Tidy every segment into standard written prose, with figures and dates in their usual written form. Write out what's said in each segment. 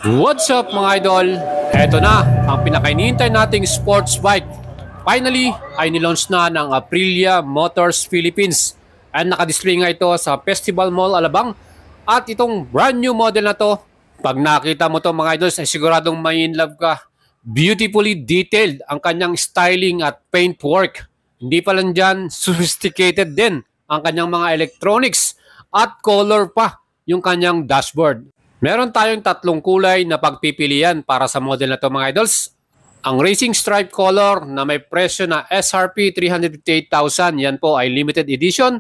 What's up mga idol? Eto na ang pinakainihintay nating sports bike. Finally ay nilaunch na ng Aprilia Motors Philippines. At nakadisplay nga ito sa Festival Mall Alabang. At itong brand new model na to, pag nakita mo to mga idols ay siguradong may in love ka. Beautifully detailed ang kanyang styling at paintwork. Hindi pa lang dyan, sophisticated din ang kanyang mga electronics at color pa yung kanyang dashboard. Meron tayong tatlong kulay na pagpipilian para sa model na to mga idols. Ang Racing Stripe color na may presyo na SRP 358,000, yan po ay limited edition.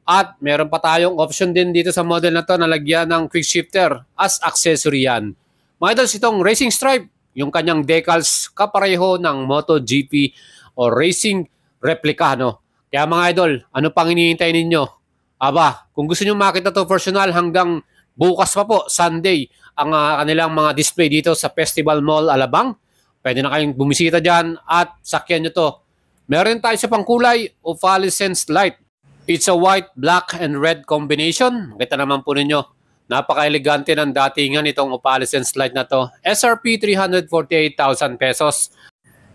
At meron pa tayong option din dito sa model na to na lagyan ng quick shifter as accessory yan. Mga idols, itong Racing Stripe, yung kanyang decals kapareho ng MotoGP o Racing replica, no? Kaya mga idol, ano pang hinihintay ninyo? Aba, kung gusto nyo makita to personal hanggang bukas pa po, Sunday, ang kanilang mga display dito sa Festival Mall Alabang. Pwede na kayong bumisita dyan at sakyan nyo to. Meron tayo sa pangkulay, opalescence light. It's a white, black, and red combination. Kita naman po ninyo. Napaka-elegante ng datingan itong opalescence light na to. SRP 348,000 pesos.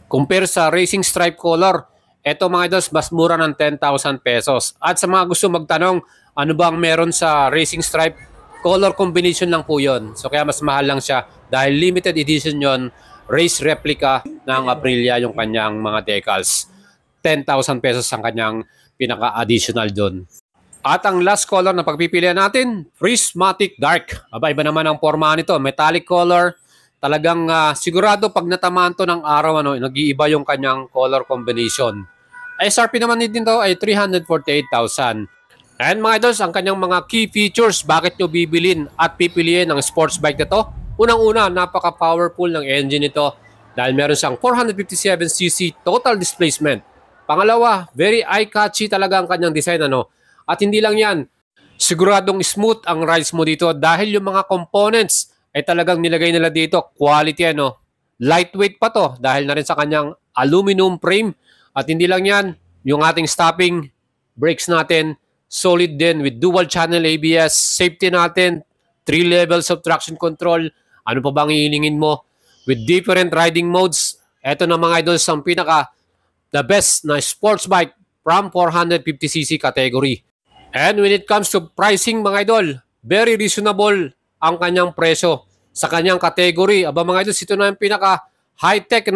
Compare sa Racing Stripe color, eto mga idols, mas mura ng 10,000 pesos. At sa mga gusto magtanong, ano bang meron sa Racing Stripe? Color combination lang po yun. So kaya mas mahal lang siya dahil limited edition yon, race replica ng Aprilia yung kanyang mga decals. 10,000 pesos ang kanyang pinaka-additional doon. At ang last color na pagpipilian natin, Prismatic Dark. Aba, iba naman ang forma nito. Metallic color. Talagang sigurado pag natamaan to ng araw, nag-iiba yung kanyang color combination. SRP naman din to ay 348,000. And mga idols, ang kanyang mga key features, bakit nyo bibilin at pipiliin ang sports bike na to? Unang-una, napaka-powerful ng engine nito dahil meron siyang 457cc total displacement. Pangalawa, very eye-catchy talaga ang kanyang design. At hindi lang yan, siguradong smooth ang rides mo dito dahil yung mga components ay talagang nilagay nila dito. Quality, lightweight pa to dahil na rin sa kanyang aluminum frame. At hindi lang yan, yung ating stopping brakes natin, solid din with dual channel ABS, safety natin, 3 levels of traction control. Ano pa bang ihilingin mo? With different riding modes, eto na mga idols ang the best na sports bike from 450cc category. And when it comes to pricing mga idol, very reasonable ang kanyang presyo sa kanyang category. Aba mga idols, ito na yung pinaka high-tech,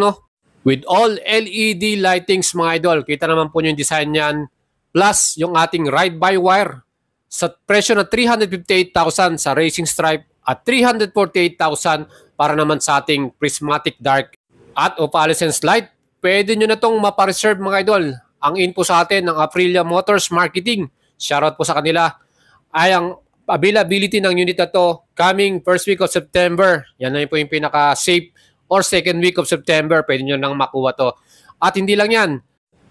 with all LED lightings mga idol. Kita naman po yung design niyan. Plus, yung ating ride-by-wire sa presyo na 358,000 sa Racing Stripe at 348,000 para naman sa ating Prismatic Dark at opalescence light. Pwede nyo na itong mapareserve mga idol. Ang info sa atin ng Aprilia Motors Marketing, shoutout po sa kanila, ay ang availability ng unit na to coming first week of September. Yan na po yung pinaka-safe or second week of September. Pwede nyo nang makuha to. At hindi lang yan,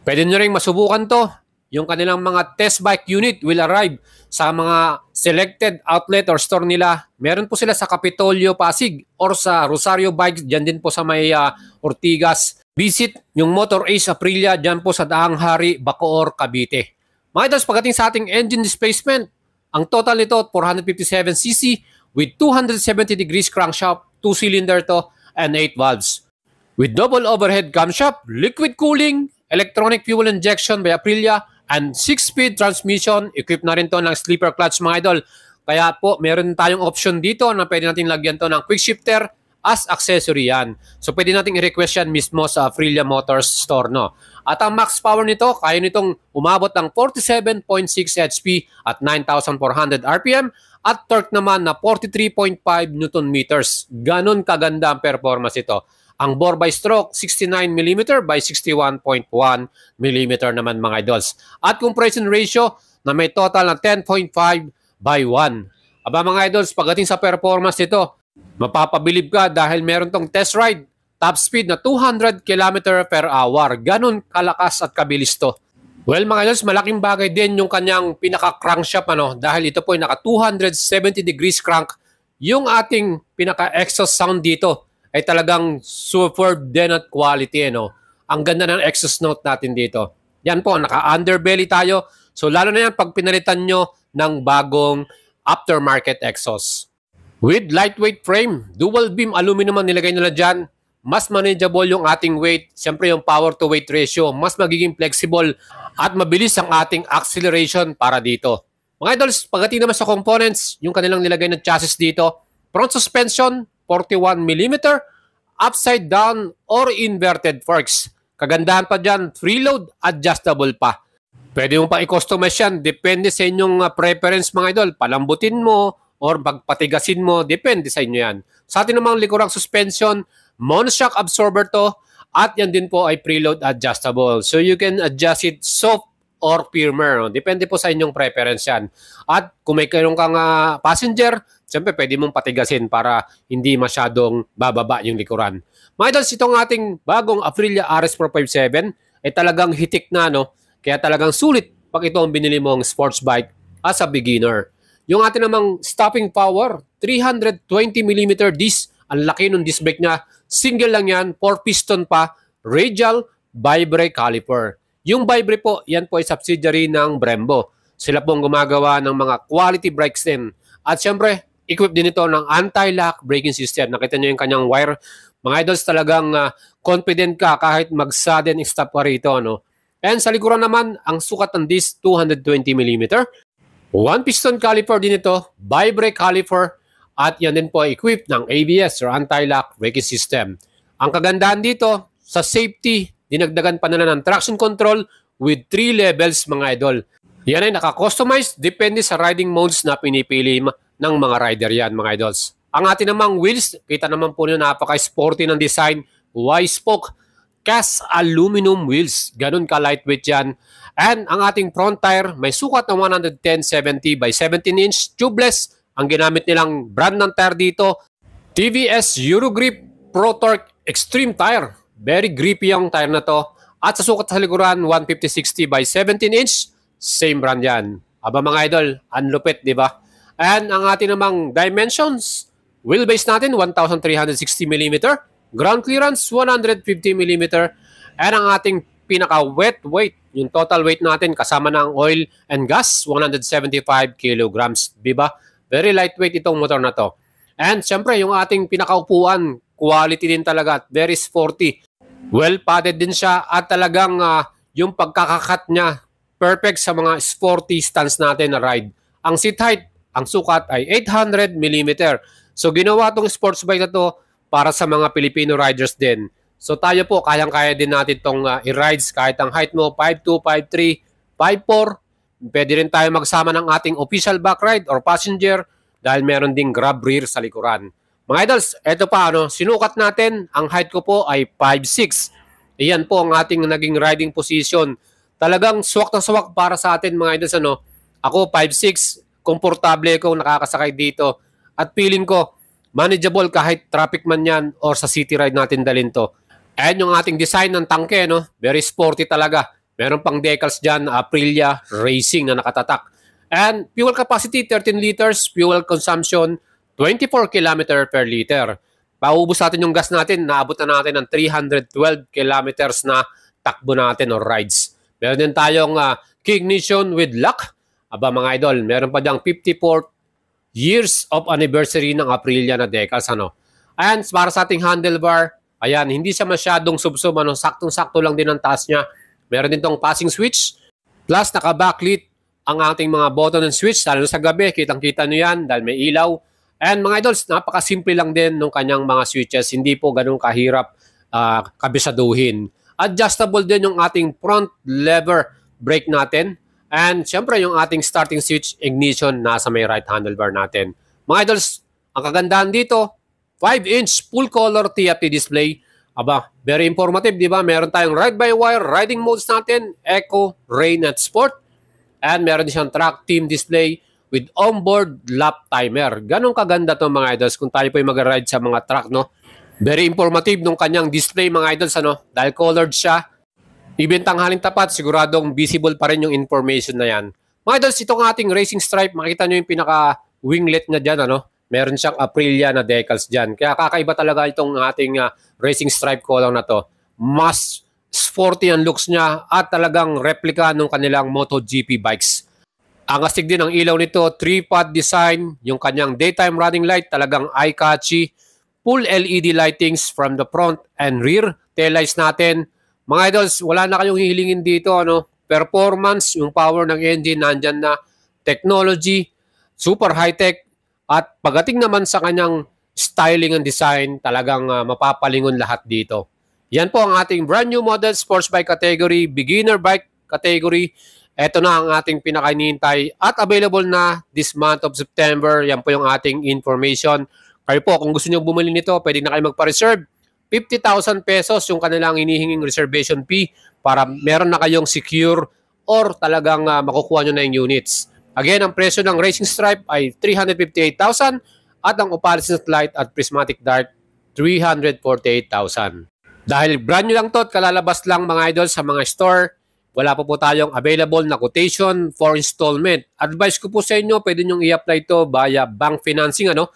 pwede nyo rin masubukan to. Yung kanilang mga test bike unit will arrive sa mga selected outlet or store nila. Meron po sila sa Capitolio, Pasig or sa Rosario Bikes, dyan din po sa may Ortigas. Visit yung Motor Ace Aprilia dyan po sa Daang Hari, Bacoor, Cavite. Mga idols, pagdating sa ating engine displacement, ang total nito 457cc with 270 degrees crankshaft, 2-cylinder to and 8 valves. With double overhead camshaft, liquid cooling, electronic fuel injection by Aprilia, and 6-speed transmission. Equipped na rin to ng sleeper clutch mga idol. Kaya po, meron tayong option dito na pwede natin lagyan to ng quick shifter as accessory yan. So, pwede natin i-request yan mismo sa Aprilia Motors Store, At ang max power nito, kaya nitong umabot ng 47.6 HP at 9,400 RPM at torque naman na 43.5 Nm. Ganon kaganda ang performance ito. Ang bore by stroke, 69mm by 61.1mm naman mga idols. At compression ratio na may total na 10.5 by 1. Aba mga idols, pagdating sa performance nito, mapapabilib ka dahil meron tong test ride. Top speed na 200 km per hour. Ganon kalakas at kabilis to. Well mga idols, malaking bagay din yung kanyang pinaka-crankshaft dahil ito po ay naka 270 degrees crank. Yung ating pinaka-exhaust sound dito ay talagang superb din at quality. Ang ganda ng exhaust note natin dito. Yan po, naka-underbelly tayo. So lalo na yan pag pinalitan nyo ng bagong aftermarket exhaust. With lightweight frame, dual beam aluminum ang nilagay nila dyan, mas manageable yung ating weight. Siyempre yung power to weight ratio, mas magiging flexible at mabilis ang ating acceleration para dito. Mga idols, pagdating naman sa components, yung kanilang nilagay na chassis dito, front suspension, 41mm, upside down or inverted forks. Kagandahan pa dyan, freeload, adjustable pa. Pwede mo pa i-customize yan, depende sa inyong preference mga idol. Palambutin mo or pagpatigasin mo, depende sa inyo yan. Sa atin namang likurang suspension, monoshock absorber to, at yan din po ay preload adjustable. So you can adjust it soft or firmer. Depende po sa inyong preference yan. At kung may kayong kang passenger, siyempre pwede mong patigasin para hindi masyadong bababa yung likuran. Mga idols, itong ating bagong Aprilia RS457 ay talagang hitik na, no? Kaya talagang sulit pag ito ang binili mong sports bike as a beginner. Yung ating namang stopping power, 320mm disc. Ang laki ng disc brake niya. Single lang yan, 4-piston pa, radial bi-brake caliper. Yung bi-brake po, yan po ay subsidiary ng Brembo. Sila pong gumagawa ng mga quality brakes din. At syempre, equipped din ito ng anti-lock braking system. Nakita nyo yung kanyang wire. Mga idols, talagang confident ka kahit mag-sudden stop ka rito. No? And sa likuran naman, ang sukat ng disc, 220mm. 1-piston caliper din ito, bi-brake caliper, at yan din po ay equipped ng ABS or anti-lock braking system. Ang kagandahan dito, sa safety, dinagdagan pa nila ng traction control with 3 levels mga idol. Yan ay naka-customize, depende sa riding modes na pinipili ng mga rider yan mga idols. Ang ating namang wheels, kita naman po nyo napaka-sporty ng design, Y-spoke, cast aluminum wheels, ganun ka-lightweight yan. And ang ating front tire, may sukat na 110/70 by 17-inch tubeless. Ang ginamit nilang brand ng tire dito, TVS Eurogrip Pro Torque Extreme Tire. Very grippy yung tire na to. At sa sukat sa likuran, 150/60 by 17-inch. Same brand yan. Aba mga idol, ang lupit, di ba? And ang ating namang dimensions, wheelbase natin, 1,360mm. Ground clearance, 150mm. And ang ating pinaka-wet weight, yung total weight natin kasama ng oil and gas, 175 kilograms. Diba? Very lightweight itong motor na to. And syempre, yung ating pinakaupuan, quality din talaga at very sporty. Well padded din siya at talagang yung pagkakakat niya perfect sa mga sporty stance natin na ride. Ang seat height, ang sukat ay 800mm. So ginawa tong sports bike na to para sa mga Filipino riders din. So tayo po, kayang-kaya din natin itong i-rides kahit ang height mo 5'2", 5'3", 5'4". Pwede rin tayo magsama ng ating official back ride or passenger dahil meron ding grab rear sa likuran. Mga idols, eto pa, sinukat natin, ang height ko po ay 5'6". Iyan po ang ating naging riding position. Talagang swak na swak para sa atin mga idols. Ako 5'6", komportable ko nakakasakay dito. At feeling ko, manageable kahit traffic man yan or sa city ride natin dalhin to. And yung ating design ng tangke, very sporty talaga. Meron pang decals dyan, Aprilia Racing na nakatatak. And fuel capacity, 13 liters. Fuel consumption, 24 km per liter. Paubos natin yung gas natin, naabot na natin ng 312 kilometers na takbo natin or rides. Meron din tayong key ignition with lock. Aba mga idol, meron pa diyang 54 years of anniversary ng Aprilia na decals. And para sa ating handlebar, ayan, hindi siya masyadong subsub. Saktong-sakto lang din ang taas niya. Meron din tong passing switch. Plus, naka-backlit ang ating mga button and switch. Lalo sa gabi, kitang-kita nyo yan dahil may ilaw. And mga idols, napaka-simple lang din ng kanyang mga switches. Hindi po ganun kahirap kabisaduhin. Adjustable din yung ating front lever brake natin. And syempre yung ating starting switch ignition nasa may right handlebar natin. Mga idols, ang kagandahan dito, 5-inch full color TFT display. Aba, very informative, di ba? Meron tayong ride-by-wire riding modes natin, Eco, Rain at Sport. And meron din siyang track team display with onboard lap timer. Ganong kaganda to mga idols kung tayo po yung mag-ride sa mga track, Very informative nung kanyang display mga idols, dahil colored siya. Even tanghaling tapat, siguradong visible pa rin yung information na yan. Mga idols, itong ating racing stripe, makita nyo yung pinaka-winglet na dyan, Meron siyang Aprilia na decals dyan. Kaya kakaiba talaga itong ating racing stripe color na to. Mas sporty ang looks niya at talagang replica ng kanilang MotoGP bikes. Ang astig din ang ilaw nito, 3-pot design, yung kanyang daytime running light talagang eye-catchy, full LED lightings from the front and rear, tail lights natin. Mga idols, wala na kayong hihilingin dito, ano? Performance, yung power ng engine nandyan na, technology, super high-tech, at pagdating naman sa kanyang styling and design, talagang mapapalingon lahat dito. Yan po ang ating brand new model sports bike category, beginner bike category. Ito na ang ating pinakainihintay at available na this month of September. Yan po yung ating information. Kayo po, kung gusto nyo bumili nito, pwede na kayo magpa-reserve. 50,000 pesos yung kanilang hinihinging reservation fee para meron na kayong secure or talagang makukuha nyo na yung units. Again, ang presyo ng Racing Stripe ay 358,000 at ang Opalescent Light at Prismatic Dark 348,000. Dahil brand new lang to at kalalabas lang mga idol sa mga store, wala po tayong available na quotation for installment. Advice ko po sa inyo, pwede nyo i-apply to via bank financing, ano?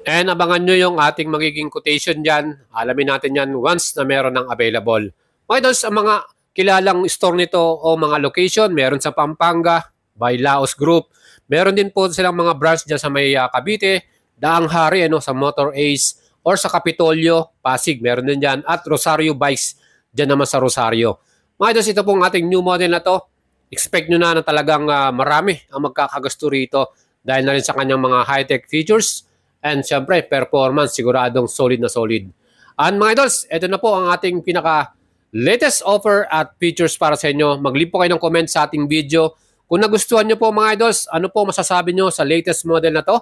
And abangan nyo yung ating magiging quotation dyan. Alamin natin yan once na meron ng available. Mga idol, sa mga kilalang store nito o mga location, meron sa Pampanga, by Laos Group. Meron din po silang mga branch dyan sa may Cavite, Daang Hari, ano, sa Motor Ace, or sa Kapitolyo, Pasig, meron din dyan. At Rosario Bikes, dyan naman sa Rosario. Mga idols, ito pong ating new model na to. Expect nyo na talagang marami ang magkakagasto rito dahil na rin sa kanyang mga high-tech features and syempre performance, siguradong solid na solid. And mga idols, ito na po ang ating pinaka-latest offer at features para sa inyo. Mag-leave po kayo ng comment sa ating video. Kung nagustuhan nyo po mga idols, ano po masasabi nyo sa latest model na to?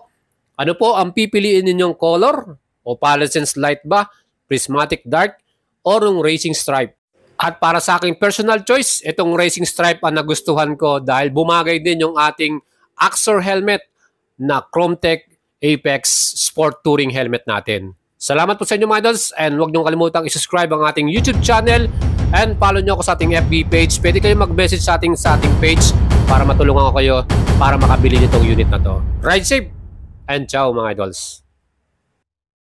Ano po ang pipiliin ninyong color? Opalescent Light ba? Prismatic Dark? O yung Racing Stripe? At para sa aking personal choice, itong Racing Stripe ang nagustuhan ko dahil bumagay din yung ating Axor helmet na ChromeTech Apex Sport Touring helmet natin. Salamat po sa inyo mga idols and huwag niyong kalimutang i-subscribe ang ating YouTube channel and follow niyo ako sa ating FB page. Pwede kayong mag-message sa ating page para matulungan ko kayo para makabili nitong unit na to. Ride safe and ciao mga idols!